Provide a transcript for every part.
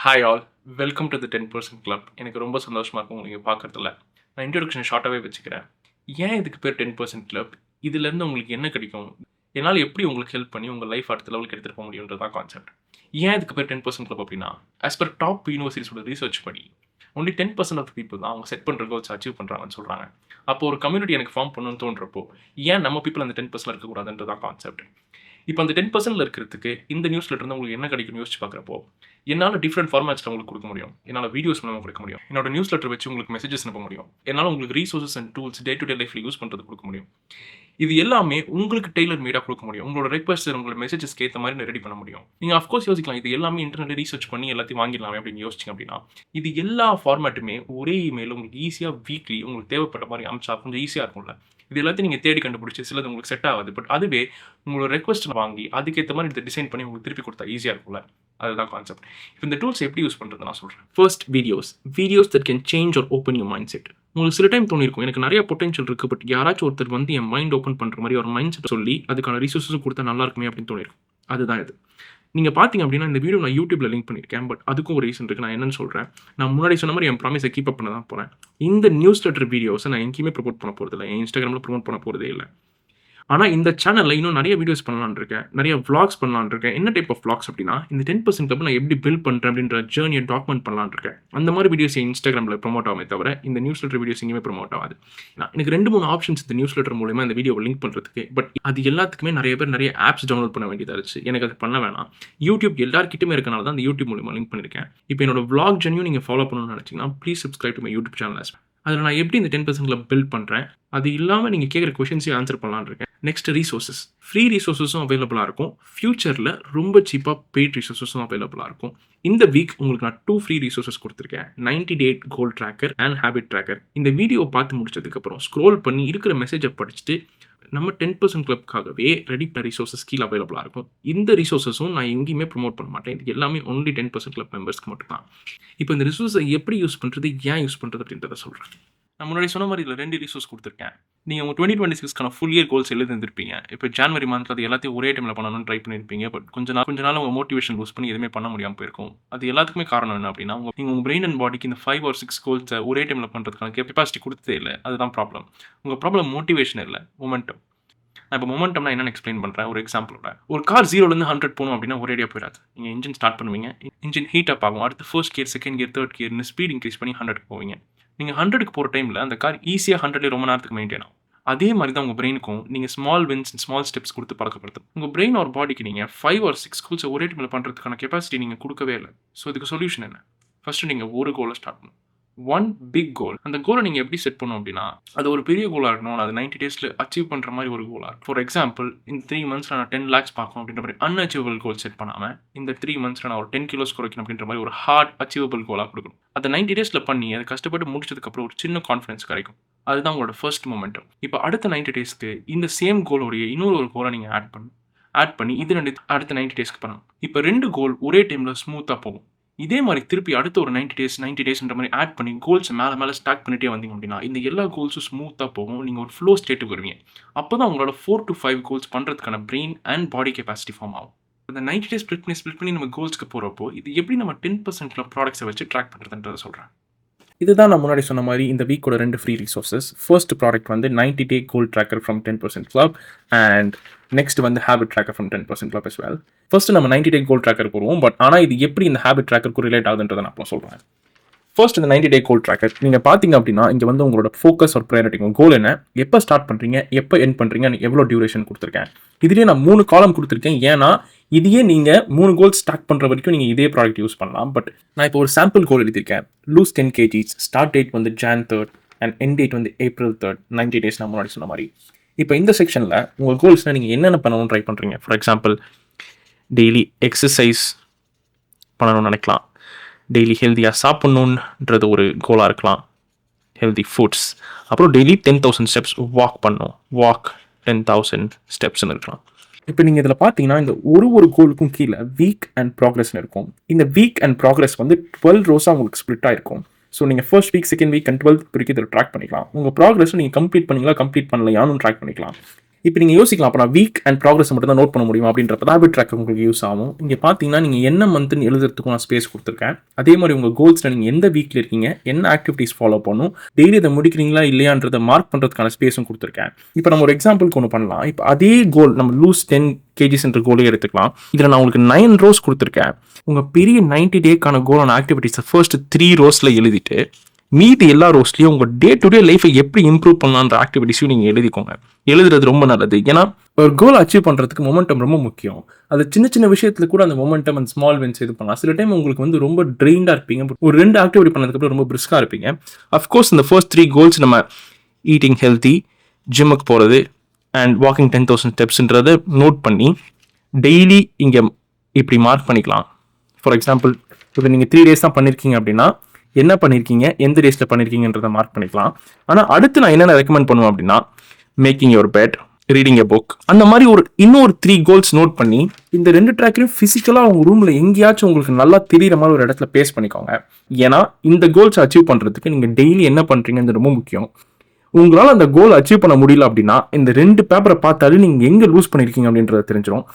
Hi all, welcome to the 10% club. எனக்கு ரொம்ப சந்தோஷமாக இருக்கும் உங்களுக்கு பார்க்குறதுல. நான் இன்ட்ரோடக்ஷன் ஷார்ட்டாகவே வச்சுக்கிறேன். ஏன் இதுக்கு பேர் 10% கிளப்? இதுலேருந்து உங்களுக்கு என்ன கிடைக்கும்? என்னால் எப்படி உங்களுக்கு ஹெல்ப் பண்ணி உங்கள் லைஃப் அடுத்த லெவலுக்கு எடுத்துகிட்டு போக முடியுன்றது தான் கான்செப்ட். ஏன் இதுக்கு பேர் 10% கிளப் அப்படின்னா, ஆஸ் பர் டாப் யூனிவர்சிட்டிஸோட ரிசர்ச் படி ஒன்லி 10% ஆஃப் பீப்புள் தான் அவங்க செட் பண்ணுற கோல்ஸ் அச்சீவ் பண்ணுறாங்கன்னு சொல்கிறாங்க. அப்போ ஒரு கம்யூனிட்டி எனக்கு ஃபார்ம் பண்ணணும்னு தோன்றப்போ ஏன் நம்ம பீப்புள் அந்த 10% இருக்கக்கூடாதுன்றதான் கான்செப்ட். இப்போ அந்த 10% இருக்கிறதுக்கு இந்த நியூஸ் லெட்டர் உங்களுக்கு என்ன கிடைக்கும்னு யோசிச்சு பார்க்குறப்போ என்னால் டிஃப்ரெண்ட் ஃபார்மேட்ஸில் உங்களுக்கு கொடுக்க முடியும். என்னால் வீடியோஸ் மூலமாக கொடுக்க முடியும். என்னோட நியூஸ் லெட்டர் வச்சு உங்களுக்கு மெசேஜஸ் அனுப்ப முடியும். என்னால் உங்களுக்கு resources and tools day to day லைஃப்பில் யூஸ் பண்ணுறது கொடுக்க முடியும். இது எல்லாமே உங்களுக்கு டெய்லர் மேடாக கொடுக்க முடியும். உங்களோட ரெக்வஸ்ட் உங்களோட மெசேஜஸ்க்கு ஏற்ற மாதிரி ரெடி பண்ண முடியும். நீங்கள் அஃப்கோர்ஸ் யோசிக்கலாம், இது எல்லாமே இன்டர்நெட் ரீசர்ச் பண்ணி எல்லாத்தையும் வாங்கிடலாமே அப்படின்னு யோசிச்சிங்க அப்படின்னா, இது எல்லா ஃபார்மேட்டுமே ஒரே இமெயில் உங்களுக்கு ஈஸியாக வீக்லி உங்களுக்கு தேவைப்பட்ட மாதிரி அமிச்சா கொஞ்சம் ஈஸியாக இருக்கும்ல. இது எல்லாத்தையும் நீங்கள் தேடி கண்டுபிடிச்சி சிலது உங்களுக்கு செட் ஆகாது. பட் அதுவே உங்களோட ரெக்வஸ்ட் வாங்கி அதுக்கேற்ற மாதிரி இதை டிசைன் பண்ணி உங்களுக்கு திருப்பி கொடுத்தா ஈஸியாக இருக்கும்ல. அதுதான் கான்செப்ட். இப்போ இந்த டூல்ஸ் எப்படி யூஸ் பண்ணுறது நான் சொல்கிறேன். First videos that can change or open your mind set. உங்களுக்கு சில டைம் தோணிருக்கும், எனக்கு நிறைய பொட்டன்ஷியல் இருக்குது, பட் யாராச்சும் ஒருத்தர் வந்து என் மைண்ட் ஓப்பன் பண்ணுற மாதிரி ஒரு மைண்ட் செட் சொல்லி அதுக்கான ரிசோர்ஸஸும் கொடுத்தா நல்லா இருக்குமே அப்படின்னு தோணிருக்கும். அதுதான் இது. நீங்கள் பார்த்தீங்க அப்படின்னா இந்த வீடியோ நான் யூடியூப்ல லிங்க் பண்ணியிருக்கேன். பட் அதுக்கும் ஒரு ரீசன் இருக்குது. நான் என்னன்னு சொல்கிறேன். நான் முன்னாடி சொன்ன மாதிரி என் ப்ராமிஸை கீப் அப் பண்ண தான் போகிறேன். இந்த நியூஸ் லெட்டர் வீடியோஸை நான் எங்கேயுமே ப்ரொமோட் பண்ண போகிறதில்ல. என் இன்ஸ்டாகிராமில் ப்ரொமோட் பண்ண போகிறதே இல்லை. ஆனால் இந்த சேனலில் இன்னும் நிறைய வீடியோஸ் பண்ணலான்னு இருக்கேன், நிறைய vlogs பண்ணலான்னு இருக்கேன். என்ன டைப் ஆஃப் vlogs அப்படின்னா, இந்த 10% கிளப் நான் எப்படி பில்ட் பண்ணுறேன் அப்படின்ற ஜேர்னியை டாக்குமெண்ட் பண்ணலான்னு இருக்கேன். அந்த மாதிரி வீடியோஸ் இன்ஸ்டாகிராமில் ப்ரொமோட் ஆகுமே தவிர இந்த நியூஸ் லெட்டர் வீடியோஸ் எங்கேயுமே ப்ரொமோட் ஆகாது. எனக்கு 2-3 ஆப்ஷன்ஸ் இந்த நியூஸ் லெட்டர் மூலமா இந்த வீடியோவை லிங்க் பண்ணுறதுக்கு. பட் அது எல்லாத்துக்குமே நிறைய பேர் நிறைய ஆப்ஸ் டவுன்லோட் பண்ண வேண்டியதாக இருந்துச்சு. எனக்கு அது பண்ண வேணாம். யூடியூப் எல்லாருக்கிட்டுமே இருக்கனால தான் அந்த யூடியூப் மூலமா லிங்க் பண்ணியிருக்கேன். இப்போ என்னோட vlog ஜர்னியும் நீங்கள் ஃபாலோ பண்ணணும்னு நினச்சிங்கன்னா please subscribe to my YouTube channel. அதில் நான் எப்படி இந்த 10% கிளப் பில்ட் பண்ணுறேன், அது இல்லாமல் நீங்கள் கேட்குற கொஷின்ஸையும் ஆன்சர் பண்ணலான்னு இருக்கேன். நெக்ஸ்ட் ரீசோர்ஸஸ், ஃப்ரீ ரீசோர்ஸஸும் அவைலபிளாக இருக்கும். ஃபியூச்சரில் ரொம்ப சீப்பாக பெய்ட் ரீசோர்ஸஸும் அவைலபிளாக இருக்கும். இந்த வீக் உங்களுக்கு நான் 2 ஃப்ரீ ரீசோர்ஸஸ் கொடுத்துருக்கேன். 90 day goal tracker and habit tracker. இந்த வீடியோ பார்த்து முடிச்சதுக்கப்புறம் ஸ்க்ரோல் பண்ணி இருக்கிற மெசேஜை படிச்சுட்டு நம்ம 10% கிளப்காகவே ரெடி பண்ண ரிசோர்ஸஸ் கீழே அவைலபிளாக இருக்கும். இந்த ரிசோர்ஸஸும் நான் எங்கேயுமே ப்ரொமோட் பண்ண மாட்டேன். இது எல்லாமே ஒன்லி 10% கிளப் மெம்பர்ஸ்க்கு மட்டும் தான். இப்போ இந்த ரிசோர்ஸை எப்படி யூஸ் பண்ணுறது, ஏன் யூஸ் பண்ணுறது அப்படின்றத சொல்கிறேன். நான் முன்னாடி சொன்ன மாதிரி இதில் 2 ரிசோர்ஸ் கொடுத்துருக்கேன். நீங்கள் உங்கள் 2026க்கான ஃபுல் இயர் கோல்ஸ் எழுதிருந்திருப்பீங்க. இப்போ ஜான்வரி மந்த் அது எல்லாத்தையும் ஒரே டைமில் பண்ணணும்னு ட்ரை பண்ணியிருப்பீங்க. பட் கொஞ்ச நாள் உங்கள் மோட்டிவேஷன் லூஸ் பண்ணி எதுவுமே பண்ண முடியாமல் போயிருக்கும். அது எல்லாத்துக்குமே காரணம் என்ன அப்படின்னா, நீங்கள் உங்கள் பிரெயின் அண்ட் பாடிக்கு இந்த 5 or 6 கோல்ஸை ஒரே டைமில் பண்ணுறதுக்கான கெப்பாசிட்டி கொடுத்ததே இல்லை. அதுதான் ப்ராப்ளம். உங்கள் ப்ராப்ளம் மோட்டிவேஷன் இல்லை, மொமெண்டம். நான் இப்போ மொமெண்டம்னா என்னென்னு எக்ஸ்பிளைன் பண்ணுறேன் ஒரு எக்ஸாம்பிளோட. ஒரு கார் 0லேருந்து 100 போகணும் அப்படின்னா ஒரேடியாக போயிடாது. நீங்கள் இன்ஜின் ஸ்டார்ட் பண்ணுவீங்க, இன்ஜின் ஹீட் அப் ஆகும், அடுத்து first gear, second gear, third கியர்னு ஸ்பீட் இன்க்ரீஸ் பண்ணி 100க்கு போவீங்க. நீங்கள் 100க்கு போகிற டைமில் அந்த கார் ஈஸியாக 100லேயே ரொம்ப நேரத்துக்கு மெயின்டைன் ஆகும். அதே மாதிரி தான் உங்கள் பிரெயினுக்கும் நீங்கள் ஸ்மால் வின்ஸ் ஸ்மால் ஸ்டெப்ஸ் கொடுத்து பழக்கப்படுத்தும். உங்கள் பிரெயின் ஒரு பாடிக்கு நீங்கள் 5 or 6 கோல்ஸை ஒரே டைமில் பண்ணுறதுக்கான கெப்பாசிட்டி நீங்கள் கொடுக்கவே இல்லை. ஸோ இதுக்கு சொல்யூஷன் என்ன? ஃபஸ்ட்டு நீங்கள் ஒரு கோலை ஸ்டார்ட் பண்ணணும். ஒன் பிக் கோல். அந்த கோலை நீங்கள் எப்படி செட் பண்ணணும் அப்படின்னா, அது ஒரு பெரிய கோலாக இருக்கணும். அது 90 டேஸில் அச்சீவ் பண்ணுற மாதிரி ஒரு கோலாக இருக்கும். ஃபார் எக்ஸாம்பிள், இந்த 3 மந்த்ஸில் நான் 10 lakhs பார்க்கணும் அப்படின்ற மாதிரி அன்அச்சீவபிள் கோல் செட் பண்ணாமல், இந்த 3 மந்த்ஸில் நான் ஒரு 10 kilos குறைக்கணும் அப்படின்ற மாதிரி ஒரு ஹார்ட் அச்சீவபிள் கோலாக கொடுக்கணும். அதை 90 டேஸில் பண்ணி அதை கஷ்டப்பட்டு முடிச்சதுக்கப்புறம் ஒரு சின்ன கான்ஃபிடன்ஸ் கிடைக்கும். அதுதான் உங்களோட ஃபர்ஸ்ட் மொமெண்டம். இப்போ அடுத்த 90 டேஸ்க்கு இந்த சேம் கோலோடைய இன்னொரு கோலை நீங்கள் ஆட் பண்ணி இது 2 அடுத்த 90 டேஸ்க்கு பண்ணணும். இப்போ 2 கோல் ஒரே டைமில் ஸ்மூத்தாக போகும். இதே மாதிரி திருப்பி அடுத்த ஒரு 90 டேஸ்ன்ற மாதிரி ஆட் பண்ணி கோல்ஸ் மேலே ஸ்டாக் பண்ணிட்டே வந்தீங்க அப்படின்னா இந்த எல்லா கோல்ஸும் ஸ்மூத்தாக போகும். நீங்கள் ஒரு ஃப்ளோ ஸ்டேட்டுக்கு வருவீங்க. அப்போ தான் உங்களோட 4 to 5 கோல்ஸ் பண்ணுறதுக்கான brain and body capacity form ஆகும். இந்த 90 டேஸ் ஸ்ப்ளிட் பண்ணி நம்ம கோல்ஸ்க்கு போகிறப்போ இது எப்படி நம்ம 10% ப்ராடக்ட்ஸை வச்சு ட்ராக் பண்ணுறதுன்றதை சொல்கிறேன். இதுதான் நான் முன்னாடி சொன்ன மாதிரி இந்த வீக்கோட 2 ஃப்ரீ ரிசோர்ஸஸ். ஃபர்ஸ்ட் ப்ராடக்ட் வந்து 90 day goal tracker from 10% club and next வந்து habit tracker from 10% club as well. First நம்ம 90 டே கோல் ட்ராக்கர் போடுவோம். பட் ஆனால் இது எப்படி இந்த ஹேபிட் ட்ராக்கருக்கு ரிலேட் ஆகுதுன்றதை நான் அப்புறம் சொல்கிறேன். ஃபர்ஸ்ட் இந்த 90 டே கோல் ட்ராக்கர் நீங்கள் பார்த்தீங்க அப்படின்னா இங்கே வந்து உங்களோட ஃபோக்கஸ் ஒரு ப்ரையாரிட்டி, உங்கள் கோல் என்ன, எப்போ ஸ்டார்ட் பண்ணுறீங்க, எப்போ எண்ட் பண்ணுறீங்க, எவ்வளோ டியூரேஷன் கொடுத்துருக்கேன். இதுலேயே நான் 3 காலம் கொடுத்துருக்கேன். ஏன்னா இதையே நீங்கள் 3 கோல்ஸ் ஸ்டார்ட் பண்ணுற வரைக்கும் நீங்கள் இதே ப்ராடக்ட் யூஸ் பண்ணலாம். பட் நான் இப்போ ஒரு சாம்பிள் கோல் எழுதியிருக்கேன். லூஸ் 10 kgs, ஸ்டார்ட் டேட் வந்து Jan 3rd and end date வந்து April 3rd. 90 டேஸ் நான் முன்னாடி சொன்ன மாதிரி. இப்போ இந்த செக்ஷனில் உங்கள் கோல்ஸ்னால் நீங்கள் என்னென்ன பண்ணணும்னு ட்ரை பண்ணுறீங்க. ஃபார் எக்ஸாம்பிள், டெய்லி எக்ஸசைஸ் பண்ணணும்னு நினைக்கலாம், டெய்லி ஹெல்த்தியாக சாப்பிட்ணுன்றது ஒரு கோலாக இருக்கலாம், ஹெல்தி ஃபுட்ஸ், அப்புறம் டெய்லி 10,000 ஸ்டெப்ஸ் வாக் பண்ணணும், வாக் 10,000 ஸ்டெப்ஸ்ன்னு இருக்கலாம். இப்போ நீங்கள் இதில் பார்த்தீங்கன்னா இந்த ஒரு கோலுக்கும் கீழே வீக் அண்ட் ப்ராக்ரஸ்னு இருக்கும். இந்த வீக் அண்ட் ப்ராக்ரஸ் வந்து 12 ரோஸாக உங்களுக்கு ஸ்ப்ளிட் ஆகிருக்கும். ஸோ நீங்கள் first week, second week and 12th வரைக்கும் இதில் ட்ராக் பண்ணிக்கலாம். உங்கள் ப்ராக்ரஸ் நீங்கள் கம்ப்ளீட் பண்ணீங்களா, கம்ப்ளீட் பண்ணலையான்னு ட்ராக் பண்ணிக்கலாம். இப்போ நீங்கள் யோசிக்கலாம், அப்போ நான் வீக் அண்ட் ப்ராக்ரஸ் மட்டும் தான் நோட் பண்ண முடியும் அப்படின்றப்ப ஹேபிட் ட்ராக்கர் உங்களுக்கு யூஸ் ஆகும். இங்கே பார்த்தீங்கன்னா நீங்கள் என்ன மந்த்னு எழுதுறதுக்கும் நான் ஸ்பேஸ் கொடுத்துருக்கேன். அதே மாதிரி உங்கள் கோல்ஸில் நீங்கள் எந்த வீக்கில் இருக்கீங்க, என்ன ஆக்டிவிட்டீஸ் ஃபாலோ பண்ணணும், டெய்லி இதை முடிக்கிறீங்களா இல்லையான்றதை மார்க் பண்ணுறதுக்கான ஸ்பேஸும் கொடுத்துருக்கேன். இப்போ நம்ம ஒரு எக்ஸாம்பிளுக்கு ஒன்று பண்ணலாம். இப்போ அதே கோல் நம்ம லூஸ் 10 kgs என்ற கோலே எடுத்துக்கலாம். இதில் நான் உங்களுக்கு 9 rows கொடுத்துருக்கேன். உங்கள் பெரிய 90 டேக்கான கோலான ஆக்டிவிட்டீஸை ஃபர்ஸ்ட் 3 rowஸில் எழுதிட்டு மீதி எல்லா ரோஸ்லையும் உங்கள் டே டு டே லைஃபை எப்படி இம்ப்ரூவ் பண்ணலான்ற ஆக்டிவிட்டிஸையும் நீங்கள் எழுதிக்கோங்க. எழுதுறது ரொம்ப நல்லது. ஏன்னா ஒரு கோல் அச்சீவ் பண்ணுறதுக்கு மொமெண்டம் ரொம்ப முக்கியம். அது சின்ன சின்ன விஷயத்தில் கூட அந்த மொமெண்டம் அண்ட் ஸ்மால் வின்ஸ் இது பண்ணலாம். சில டைம் உங்களுக்கு வந்து ரொம்ப ட்ரெயின்டாக இருப்பீங்க, ஒரு 2 ஆக்டிவிட்டி பண்ணதுக்கப்புறம் ரொம்ப பிரிஸ்காக இருப்பீங்க. அஃப்கோர்ஸ் இந்த ஃபர்ஸ்ட் 3 கோல்ஸ் நம்ம ஈட்டிங் ஹெல்த்தி, ஜிம்முக்கு போகிறது அண்ட் வாக்கிங் 10,000 ஸ்டெப்ஸ்ன்றதை நோட் பண்ணி டெய்லி இங்கே இப்படி மார்க் பண்ணிக்கலாம். ஃபார் எக்ஸாம்பிள் இப்போ நீங்கள் 3 days தான் பண்ணியிருக்கீங்க அப்படின்னா என்ன பண்ணியிருக்கீங்க, எந்த டேஸில் பண்ணியிருக்கீங்கன்றதை மார்க் பண்ணிக்கலாம். ஆனால் அடுத்து நான் என்னென்ன ரெக்கமெண்ட் பண்ணுவேன் அப்படின்னா making your bed, reading a book, அந்த மாதிரி இன்னொரு 3 கோல்ஸ் நோட் பண்ணி இந்த 2 ட்ராக்கையும் ஃபிசிக்கலாக உங்கள் ரூமில் எங்கேயாச்சும் உங்களுக்கு நல்லா தெரியுற மாதிரி ஒரு இடத்துல பேஸ்ட் பண்ணிக்கோங்க. ஏன்னா இந்த கோல்ஸ் அச்சீவ் பண்ணுறதுக்கு நீங்கள் டெய்லி என்ன பண்ணுறீங்கன்னு ரொம்ப முக்கியம். உங்களால் அந்த கோல் அச்சீவ் பண்ண முடியல அப்படின்னா இந்த 2 பேப்பரை பார்த்தாலும் நீங்கள் எங்கே லூஸ் பண்ணியிருக்கீங்க அப்படின்றத தெரிஞ்சிடும்.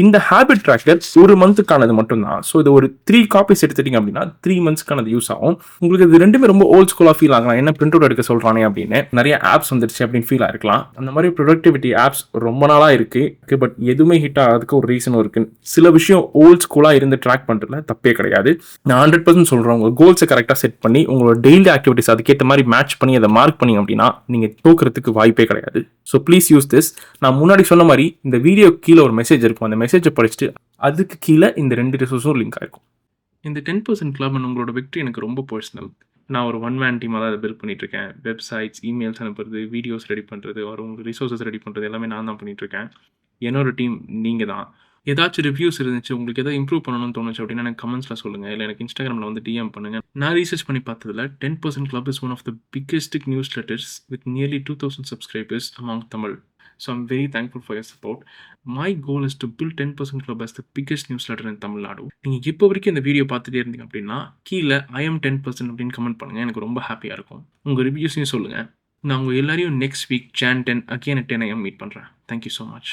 இந்த ஹேபிட் ட்ராக்கர் ஒரு மந்த்துக்கானது மட்டும்தான். ஸோ இது ஒரு 3 காப்பீஸ் எடுத்துட்டீங்க அப்படின்னா 3 monthsக்கானது யூஸ் ஆகும். உங்களுக்கு இது ரெண்டுமே ரொம்ப ஓல்ட் ஸ்கூலாக ஃபீல் ஆகலாம். என்ன பிரிண்ட் அவுட் எடுக்க சொல்கிறானே அப்படின்னு நிறைய ஆப்ஸ் வந்துருச்சு அப்படின்னு ஃபீல் ஆகிருக்கலாம். அந்த மாதிரி ப்ரொடக்டிவிட்டி ஆப்ஸ் ரொம்ப நாளாக இருக்குது. பட் எதுவுமே ஹிட் ஆகிறதுக்கு ஒரு ரீசனும் இருக்குது. சில விஷயம் ஓல்ட் ஸ்கூலாக இருந்து ட்ராக் பண்ணுறதுல தப்பே கிடையாது. நான் 100% சொல்கிறேன், உங்கள் கோல்ஸை கரெக்டாக செட் பண்ணி உங்களோட டெய்லி ஆக்டிவிட்டிஸ் அதுக்கேற்ற மாதிரி மேட்ச் பண்ணி அதை மார்க் பண்ணி அப்படின்னா நீங்கள் தோக்கிறதுக்கு வாய்ப்பே கிடையாது. So please use this. நான் முன்னாடி சொன்ன மாதிரி இந்த வீடியோ கீழே ஒரு மெசேஜ் இருக்கும். அந்த மெசேஜை படிச்சுட்டு அதுக்கு கீழே இந்த 2 ரிசோர்ஸும் லிங்க் ஆயிருக்கும். இந்த 10% கிளப் உங்களோட விக்டரி எனக்கு ரொம்ப பர்சனல். நான் ஒரு 1-man டீமாக தான் அதை பில்ட் பண்ணிட்டுருக்கேன். வெப்சைட்ஸ், இமெயில்ஸ் அனுப்புறது, வீடியோஸ் ரெடி பண்ணுறது, உங்களுக்கு ரிசோர்ஸஸ் ரெடி பண்ணுறது எல்லாமே நான் தான் பண்ணிகிட்ருக்கேன். என்னோட டீம் நீங்கள் தான். ஏதாச்சும் ரிவ்யூஸ் இருந்துச்சு, உங்களுக்கு எதாவது இம்ப்ரூவ் பண்ணணும்னு தோணுச்சு அப்படின்னா எனக்கு கமெண்ட்ஸில் சொல்லுங்கள், இல்லை எனக்கு இன்ஸ்டாகிராமில் வந்து டிஎம் பண்ணுங்கள். நான் ரீசர்ச் பண்ணி பார்த்ததில் 10% club is one of the biggest newsletters with nearly 2000 subscribers among Tamil. So I'm very thankful for your support. My goal is to build 10% Club as the biggest newsletter in Tamil Nadu. நீங்கள் இப்போ வரைக்கும் இந்த video பார்த்துட்டே இருந்தீங்க அப்படின்னா கீழே I am 10% அப்படின்னு comment பண்ணுங்கள். எனக்கு ரொம்ப ஹாப்பியாக இருக்கும். உங்கள் ரிவ்யூஸையும் சொல்லுங்கள். நான் உங்கள் எல்லாரையும் next week Jan 10 again at 10 AM meet பண்ணுறேன். Thank you so much.